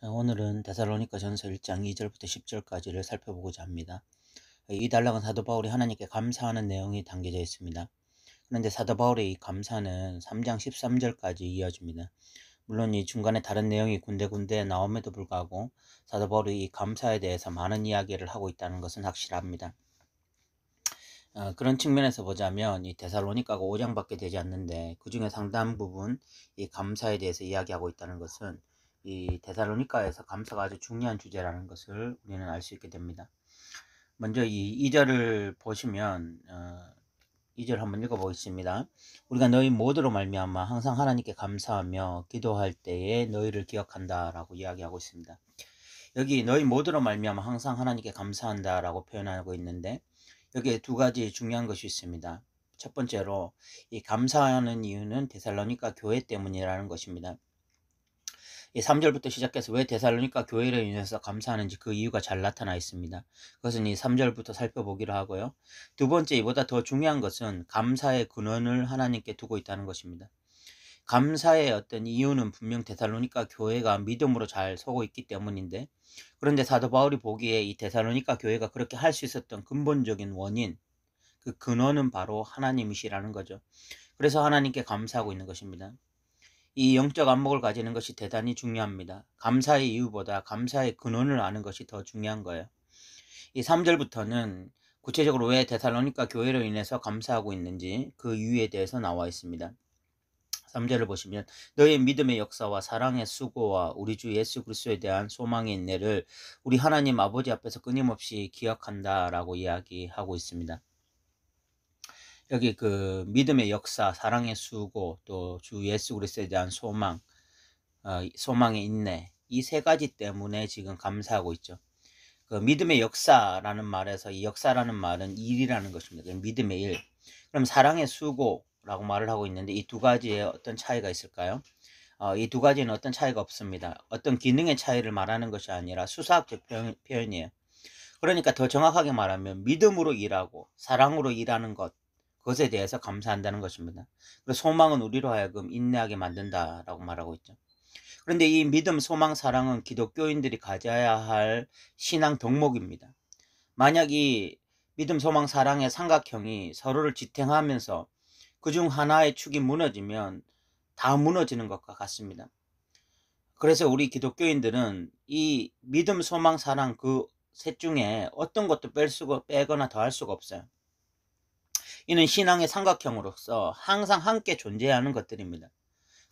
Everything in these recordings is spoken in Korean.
자, 오늘은 데살로니가 전서 1장 2절부터 10절까지를 살펴보고자 합니다. 이 단락은 사도 바울이 하나님께 감사하는 내용이 담겨져 있습니다. 그런데 사도 바울의 이 감사는 3장 13절까지 이어집니다. 물론 이 중간에 다른 내용이 군데군데 나옴에도 불구하고 사도 바울이 이 감사에 대해서 많은 이야기를 하고 있다는 것은 확실합니다. 그런 측면에서 보자면 이 데살로니가가 5장밖에 되지 않는데 그 중에 상당 부분 이 감사에 대해서 이야기하고 있다는 것은 이 데살로니가에서 감사가 아주 중요한 주제라는 것을 우리는 알 수 있게 됩니다. 먼저 이 2절을 보시면 2절 한번 읽어보겠습니다. 우리가 너희 모두로 말미암아 항상 하나님께 감사하며 기도할 때에 너희를 기억한다 라고 이야기하고 있습니다. 여기 너희 모두로 말미암아 항상 하나님께 감사한다 라고 표현하고 있는데 여기에 두 가지 중요한 것이 있습니다. 첫 번째로 이 감사하는 이유는 데살로니가 교회 때문이라는 것입니다. 이 3절부터 시작해서 왜 데살로니가 교회로 인해서 감사하는지 그 이유가 잘 나타나 있습니다. 그것은 이 3절부터 살펴보기로 하고요. 두 번째, 이보다 더 중요한 것은 감사의 근원을 하나님께 두고 있다는 것입니다. 감사의 어떤 이유는 분명 데살로니가 교회가 믿음으로 잘 서고 있기 때문인데, 그런데 사도 바울이 보기에 이 데살로니가 교회가 그렇게 할 수 있었던 근본적인 원인, 그 근원은 바로 하나님이시라는 거죠. 그래서 하나님께 감사하고 있는 것입니다. 이 영적 안목을 가지는 것이 대단히 중요합니다. 감사의 이유보다 감사의 근원을 아는 것이 더 중요한 거예요. 이 3절부터는 구체적으로 왜 데살로니가 교회로 인해서 감사하고 있는지 그 이유에 대해서 나와 있습니다. 3절을 보시면 너의 믿음의 역사와 사랑의 수고와 우리 주 예수 그리스도에 대한 소망의 인내를 우리 하나님 아버지 앞에서 끊임없이 기억한다라고 이야기하고 있습니다. 여기 그 믿음의 역사, 사랑의 수고, 또 주 예수 그리스도에 대한 소망, 소망의 인내, 이 세 가지 때문에 지금 감사하고 있죠. 그 믿음의 역사라는 말에서 이 역사라는 말은 일이라는 것입니다. 믿음의 일. 그럼 사랑의 수고라고 말을 하고 있는데 이 두 가지에 어떤 차이가 있을까요? 이 두 가지는 어떤 차이가 없습니다. 어떤 기능의 차이를 말하는 것이 아니라 수사학적 표현이에요. 그러니까 더 정확하게 말하면 믿음으로 일하고 사랑으로 일하는 것, 그것에 대해서 감사한다는 것입니다. 그래서 소망은 우리로 하여금 인내하게 만든다라고 말하고 있죠. 그런데 이 믿음, 소망, 사랑은 기독교인들이 가져야 할 신앙 덕목입니다. 만약 이 믿음, 소망, 사랑의 삼각형이 서로를 지탱하면서 그중 하나의 축이 무너지면 다 무너지는 것과 같습니다. 그래서 우리 기독교인들은 이 믿음, 소망, 사랑 그 셋 중에 어떤 것도 빼거나 더할 수가 없어요. 이는 신앙의 삼각형으로서 항상 함께 존재하는 것들입니다.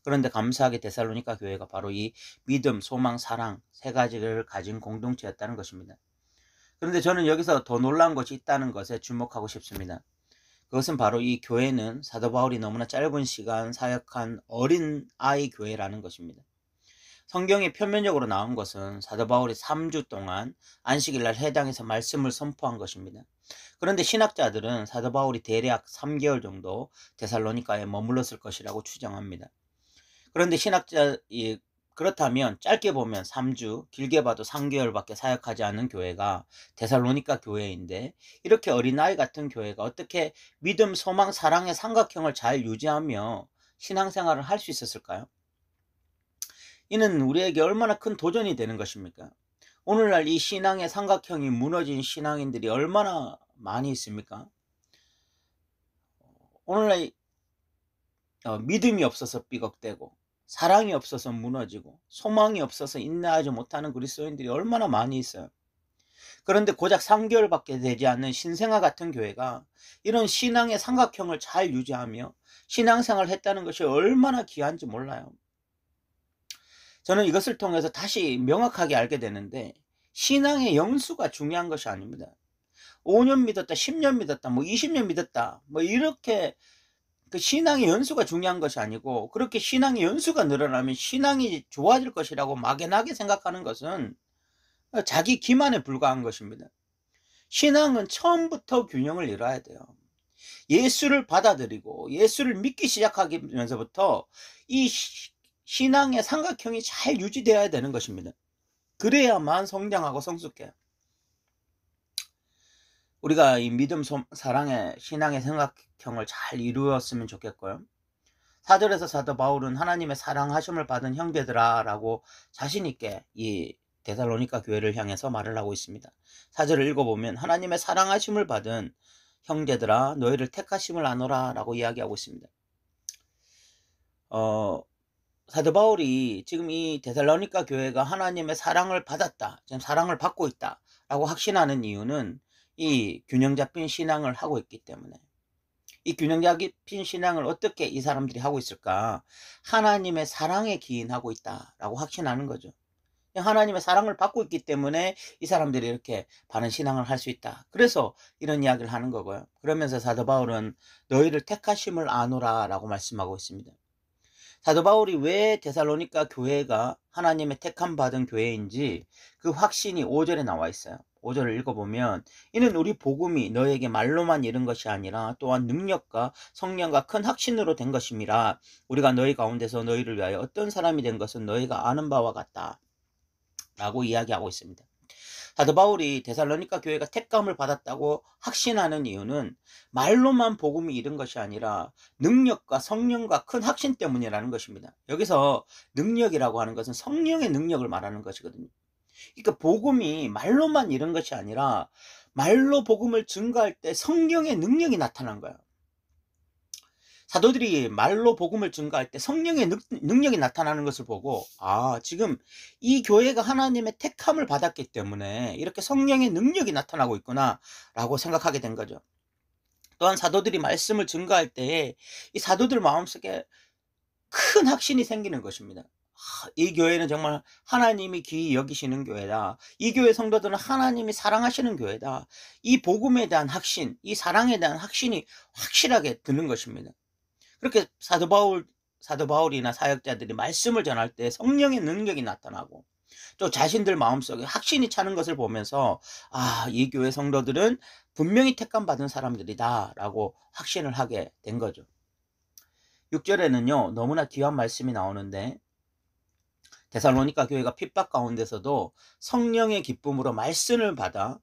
그런데 감사하게 데살로니가 교회가 바로 이 믿음, 소망, 사랑 세 가지를 가진 공동체였다는 것입니다. 그런데 저는 여기서 더 놀라운 것이 있다는 것에 주목하고 싶습니다. 그것은 바로 이 교회는 사도 바울이 너무나 짧은 시간 사역한 어린 아이 교회라는 것입니다. 성경이 표면적으로 나온 것은 사도 바울이 3주 동안 안식일날 회당에서 말씀을 선포한 것입니다. 그런데 신학자들은 사도 바울이 대략 3개월 정도 데살로니가에 머물렀을 것이라고 추정합니다. 그런데 그렇다면 짧게 보면 3주, 길게 봐도 3개월밖에 사역하지 않은 교회가 데살로니가 교회인데 이렇게 어린아이 같은 교회가 어떻게 믿음, 소망, 사랑의 삼각형을 잘 유지하며 신앙생활을 할 수 있었을까요? 이는 우리에게 얼마나 큰 도전이 되는 것입니까? 오늘날 이 신앙의 삼각형이 무너진 신앙인들이 얼마나 많이 있습니까? 오늘날 믿음이 없어서 삐걱대고 사랑이 없어서 무너지고 소망이 없어서 인내하지 못하는 그리스도인들이 얼마나 많이 있어요. 그런데 고작 3개월밖에 되지 않는 신생아 같은 교회가 이런 신앙의 삼각형을 잘 유지하며 신앙생활을 했다는 것이 얼마나 귀한지 몰라요. 저는 이것을 통해서 다시 명확하게 알게 되는데 신앙의 연수가 중요한 것이 아닙니다. 5년 믿었다, 10년 믿었다, 20년 믿었다, 이렇게 그 신앙의 연수가 중요한 것이 아니고 그렇게 신앙의 연수가 늘어나면 신앙이 좋아질 것이라고 막연하게 생각하는 것은 자기 기만에 불과한 것입니다. 신앙은 처음부터 균형을 이뤄야 돼요. 예수를 받아들이고 예수를 믿기 시작하면서부터 이 신앙의 삼각형이 잘 유지되어야 되는 것입니다. 그래야만 성장하고 성숙해요. 우리가 이 믿음, 사랑의 신앙의 삼각형을 잘 이루었으면 좋겠고요. 4절에서 사도 바울은 하나님의 사랑하심을 받은 형제들아 라고 자신있게 이 데살로니가 교회를 향해서 말을 하고 있습니다. 4절을 읽어보면 하나님의 사랑하심을 받은 형제들아 너희를 택하심을 아노라 라고 이야기하고 있습니다. 사도 바울이 지금 이 데살로니가 교회가 하나님의 사랑을 받았다, 지금 사랑을 받고 있다 라고 확신하는 이유는 이 균형 잡힌 신앙을 하고 있기 때문에. 이 균형 잡힌 신앙을 어떻게 이 사람들이 하고 있을까? 하나님의 사랑에 기인하고 있다라고 확신하는 거죠. 하나님의 사랑을 받고 있기 때문에 이 사람들이 이렇게 바른 신앙을 할 수 있다. 그래서 이런 이야기를 하는 거고요. 그러면서 사도 바울은 너희를 택하심을 아노라 라고 말씀하고 있습니다. 사도 바울이 왜 데살로니가 교회가 하나님의 택함 받은 교회인지 그 확신이 5절에 나와 있어요. 5절을 읽어보면 이는 우리 복음이 너에게 말로만 이른 것이 아니라 또한 능력과 성령과 큰 확신으로 된 것임이라. 우리가 너희 가운데서 너희를 위하여 어떤 사람이 된 것은 너희가 아는 바와 같다 라고 이야기하고 있습니다. 사도 바울이 데살로니가 교회가 택감을 받았다고 확신하는 이유는 말로만 복음이 이른 것이 아니라 능력과 성령과 큰 확신 때문이라는 것입니다. 여기서 능력이라고 하는 것은 성령의 능력을 말하는 것이거든요. 그러니까 복음이 말로만 이른 것이 아니라 말로 복음을 증거할 때 성령의 능력이 나타난 거예요. 사도들이 말로 복음을 증거할 때 성령의 능력이 나타나는 것을 보고 지금 이 교회가 하나님의 택함을 받았기 때문에 이렇게 성령의 능력이 나타나고 있구나 라고 생각하게 된 거죠. 또한 사도들이 말씀을 증거할 때에 이 사도들 마음속에 큰 확신이 생기는 것입니다. 이 교회는 정말 하나님이 귀히 여기시는 교회다. 이 교회 성도들은 하나님이 사랑하시는 교회다. 이 복음에 대한 확신, 이 사랑에 대한 확신이 확실하게 드는 것입니다. 그렇게 사도 바울이나 사역자들이 말씀을 전할 때 성령의 능력이 나타나고 또 자신들 마음속에 확신이 차는 것을 보면서 이 교회 성도들은 분명히 택감 받은 사람들이다 라고 확신을 하게 된 거죠. 6절에는요 너무나 귀한 말씀이 나오는데 데살로니가 교회가 핍박 가운데서도 성령의 기쁨으로 말씀을 받아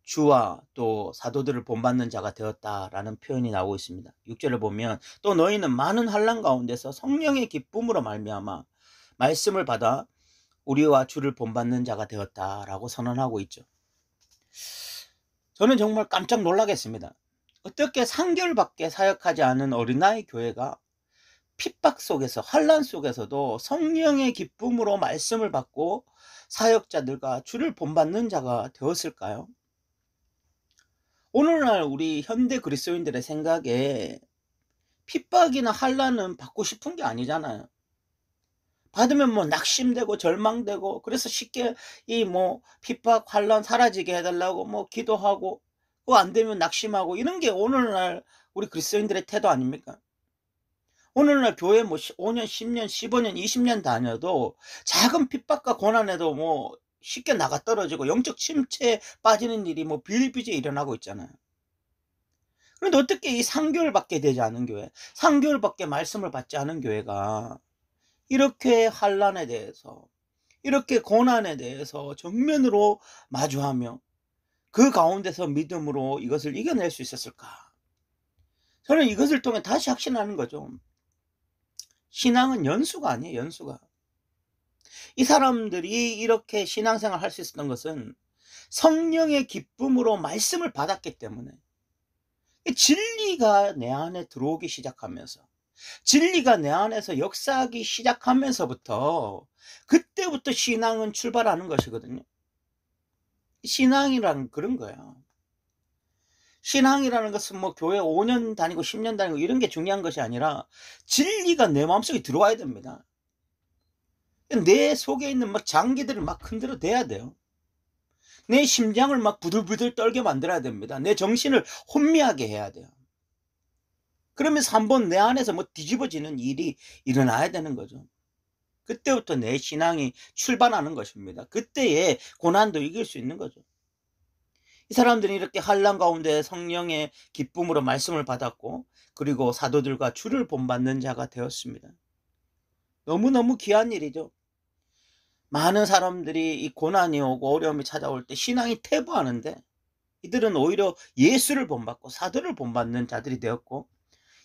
주와 또 사도들을 본받는 자가 되었다라는 표현이 나오고 있습니다. 6절을 보면 또 너희는 많은 환난 가운데서 성령의 기쁨으로 말미암아 말씀을 받아 우리와 주를 본받는 자가 되었다라고 선언하고 있죠. 저는 정말 깜짝 놀라겠습니다. 어떻게 3개월밖에 사역하지 않은 어린아이 교회가 핍박 속에서 환난 속에서도 성령의 기쁨으로 말씀을 받고 사역자들과 주를 본받는 자가 되었을까요? 오늘날 우리 현대 그리스도인들의 생각에 핍박이나 환난은 받고 싶은 게 아니잖아요. 받으면 낙심되고 절망되고 그래서 쉽게 이 핍박 환난 사라지게 해달라고 기도하고 그거 안 되면 낙심하고 이런 게 오늘날 우리 그리스도인들의 태도 아닙니까? 오늘날 교회 5년, 10년, 15년, 20년 다녀도 작은 핍박과 고난에도 쉽게 나가 떨어지고 영적 침체에 빠지는 일이 비일비재에 일어나고 있잖아요. 그런데 어떻게 이 3개월밖에 되지 않은 교회, 3개월밖에 말씀을 받지 않은 교회가 이렇게 환난에 대해서, 이렇게 고난에 대해서 정면으로 마주하며 그 가운데서 믿음으로 이것을 이겨낼 수 있었을까? 저는 이것을 통해 다시 확신하는 거죠. 신앙은 연수가 아니에요, 연수가. 이 사람들이 이렇게 신앙생활 할 수 있었던 것은 성령의 기쁨으로 말씀을 받았기 때문에 진리가 내 안에 들어오기 시작하면서 진리가 내 안에서 역사하기 시작하면서부터 그때부터 신앙은 출발하는 것이거든요. 신앙이란 그런 거야. 신앙이라는 것은 교회 5년 다니고 10년 다니고 이런 게 중요한 것이 아니라 진리가 내 마음속에 들어와야 됩니다. 내 속에 있는 장기들을 흔들어 대야 돼요. 내 심장을 부들부들 떨게 만들어야 됩니다. 내 정신을 혼미하게 해야 돼요. 그러면서 한번 내 안에서 뒤집어지는 일이 일어나야 되는 거죠. 그때부터 내 신앙이 출발하는 것입니다. 그때의 고난도 이길 수 있는 거죠. 이 사람들이 이렇게 환난 가운데 성령의 기쁨으로 말씀을 받았고 그리고 사도들과 주를 본받는 자가 되었습니다. 너무너무 귀한 일이죠. 많은 사람들이 이 고난이 오고 어려움이 찾아올 때 신앙이 퇴보하는데 이들은 오히려 예수를 본받고 사도를 본받는 자들이 되었고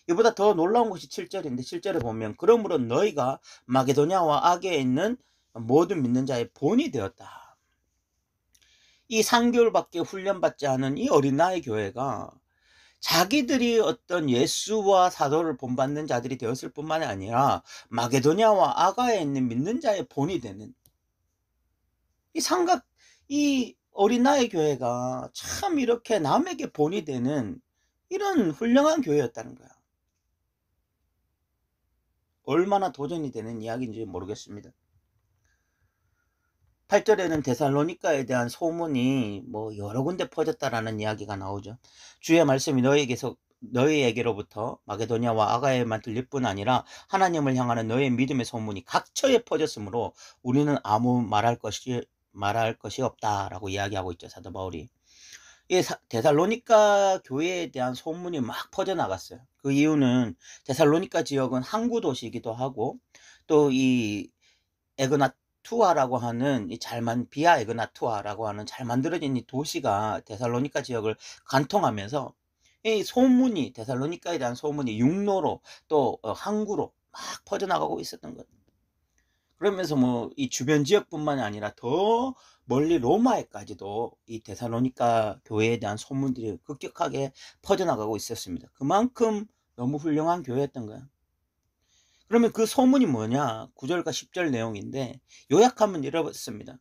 이보다 더 놀라운 것이 7절인데 7절에 보면 그러므로 너희가 마게도냐와 아게에 있는 모든 믿는 자의 본이 되었다. 이 3개월밖에 훈련받지 않은 이 어린아이 교회가 자기들이 어떤 예수와 사도를 본받는 자들이 되었을 뿐만 아니라 마게도냐와 아가에 있는 믿는 자의 본이 되는 이 어린아이 교회가 참 이렇게 남에게 본이 되는 이런 훌륭한 교회였다는 거야. 얼마나 도전이 되는 이야기인지 모르겠습니다. 8절에는 데살로니가에 대한 소문이 여러 군데 퍼졌다라는 이야기가 나오죠. 주의 말씀이 너희에게로부터 마게도냐와 아가에만 들릴 뿐 아니라 하나님을 향하는 너희의 믿음의 소문이 각처에 퍼졌으므로 우리는 아무 말할 것이 없다라고 이야기하고 있죠. 사도 바울이. 이 데살로니가 교회에 대한 소문이 막 퍼져나갔어요. 그 이유는 데살로니가 지역은 항구 도시이기도 하고 또 이 에그나투아라고 하는 비아 에그나투아라고 하는 잘 만들어진 이 도시가 데살로니가 지역을 관통하면서 이 소문이 데살로니가에 대한 소문이 육로로 또 항구로 막 퍼져나가고 있었던 거예요. 그러면서 이 주변 지역뿐만이 아니라 더 멀리 로마에까지도 이 데살로니가 교회에 대한 소문들이 급격하게 퍼져나가고 있었습니다. 그만큼 너무 훌륭한 교회였던 거야. 그러면 그 소문이 뭐냐? 9절과 10절 내용인데 요약하면 이렇습니다.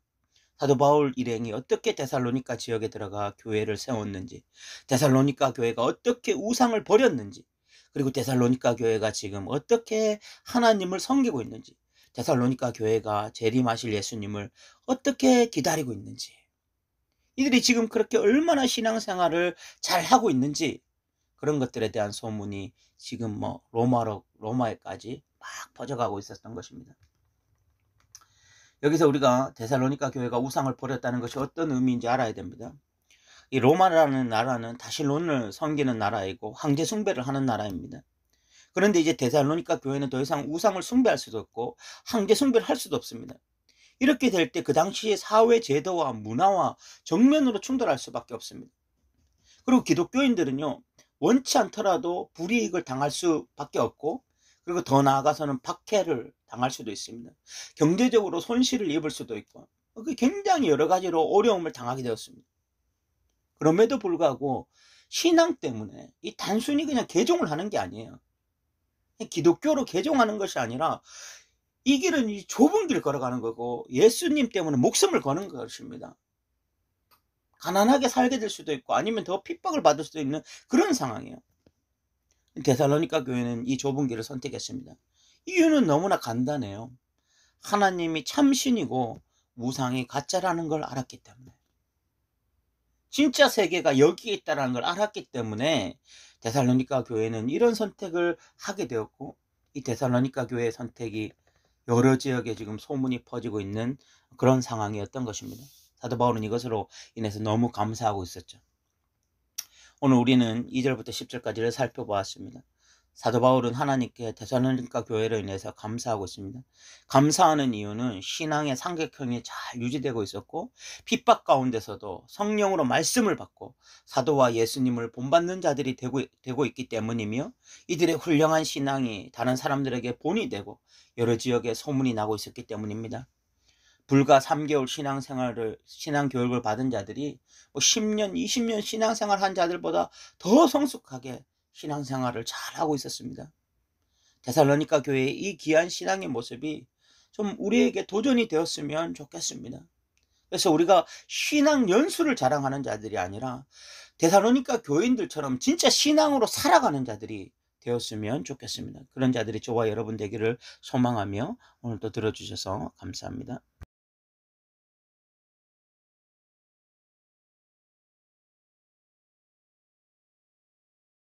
사도 바울 일행이 어떻게 데살로니가 지역에 들어가 교회를 세웠는지, 데살로니가 교회가 어떻게 우상을 버렸는지, 그리고 데살로니가 교회가 지금 어떻게 하나님을 섬기고 있는지, 데살로니가 교회가 재림하실 예수님을 어떻게 기다리고 있는지, 이들이 지금 그렇게 얼마나 신앙생활을 잘 하고 있는지, 그런 것들에 대한 소문이 지금 로마에까지 막 퍼져가고 있었던 것입니다. 여기서 우리가 데살로니가 교회가 우상을 버렸다는 것이 어떤 의미인지 알아야 됩니다. 이 로마라는 나라는 다실론을 섬기는 나라이고 황제 숭배를 하는 나라입니다. 그런데 이제 데살로니가 교회는 더 이상 우상을 숭배할 수도 없고 황제 숭배를 할 수도 없습니다. 이렇게 될 때 그 당시의 사회 제도와 문화와 정면으로 충돌할 수밖에 없습니다. 그리고 기독교인들은요, 원치 않더라도 불이익을 당할 수밖에 없고, 그리고 더 나아가서는 박해를 당할 수도 있습니다. 경제적으로 손실을 입을 수도 있고, 굉장히 여러 가지로 어려움을 당하게 되었습니다. 그럼에도 불구하고 신앙 때문에 이 단순히 그냥 개종을 하는 게 아니에요. 기독교로 개종하는 것이 아니라 이 길은 이 좁은 길 걸어가는 거고 예수님 때문에 목숨을 거는 것입니다. 가난하게 살게 될 수도 있고 아니면 더 핍박을 받을 수도 있는 그런 상황이에요. 데살로니가 교회는 이 좁은 길을 선택했습니다. 이유는 너무나 간단해요. 하나님이 참신이고 우상이 가짜라는 걸 알았기 때문에, 진짜 세계가 여기에 있다는 걸 알았기 때문에 데살로니가 교회는 이런 선택을 하게 되었고, 이 데살로니가 교회의 선택이 여러 지역에 지금 소문이 퍼지고 있는 그런 상황이었던 것입니다. 사도 바울은 이것으로 인해서 너무 감사하고 있었죠. 오늘 우리는 2절부터 10절까지를 살펴보았습니다. 사도 바울은 하나님께 데살로니가 교회로 인해서 감사하고 있습니다. 감사하는 이유는 신앙의 삼각형이 잘 유지되고 있었고 핍박 가운데서도 성령으로 말씀을 받고 사도와 예수님을 본받는 자들이 되고 있기 때문이며, 이들의 훌륭한 신앙이 다른 사람들에게 본이 되고 여러 지역에 소문이 나고 있었기 때문입니다. 불과 3개월 신앙 교육을 받은 자들이 10년, 20년 신앙생활 한 자들보다 더 성숙하게 신앙생활을 잘하고 있었습니다. 데살로니가 교회의 이 귀한 신앙의 모습이 좀 우리에게 도전이 되었으면 좋겠습니다. 그래서 우리가 신앙 연수를 자랑하는 자들이 아니라 데살로니가 교인들처럼 진짜 신앙으로 살아가는 자들이 되었으면 좋겠습니다. 그런 자들이 저와 여러분 되기를 소망하며 오늘도 들어주셔서 감사합니다.